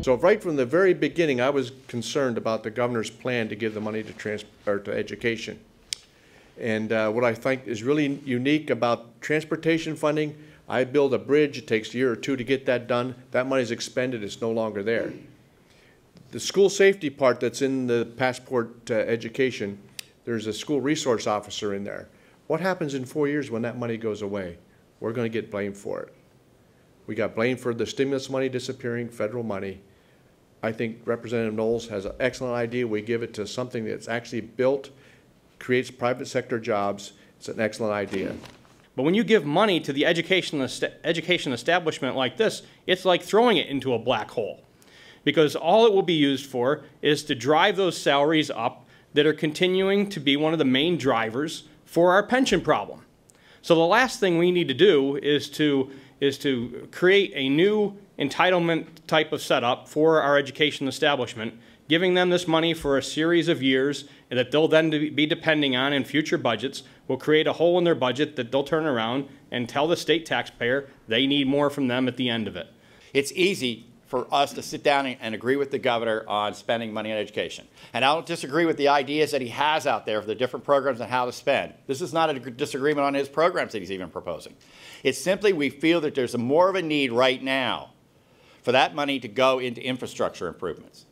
So right from the very beginning, I was concerned about the governor's plan to give the money to education. And what I think is really unique about transportation funding, I build a bridge, it takes a year or two to get that done. That money's expended, it's no longer there. The school safety part that's in the passport education, there's a school resource officer in there. What happens in 4 years when that money goes away? We're going to get blamed for it. We got blamed for the stimulus money disappearing, federal money. I think Representative Knowles has an excellent idea. We give it to something that's actually built, creates private sector jobs. It's an excellent idea. But when you give money to the education establishment like this, it's like throwing it into a black hole. Because all it will be used for is to drive those salaries up that are continuing to be one of the main drivers for our pension problem. So the last thing we need to do is to create a new entitlement type of setup for our education establishment, giving them this money for a series of years and that they'll then be depending on in future budgets will create a hole in their budget that they'll turn around and tell the state taxpayer they need more from them at the end of it. It's easy for us to sit down and agree with the governor on spending money on education. And I don't disagree with the ideas that he has out there for the different programs and how to spend. This is not a disagreement on his programs that he's even proposing. It's simply we feel that there's more of a need right now for that money to go into infrastructure improvements.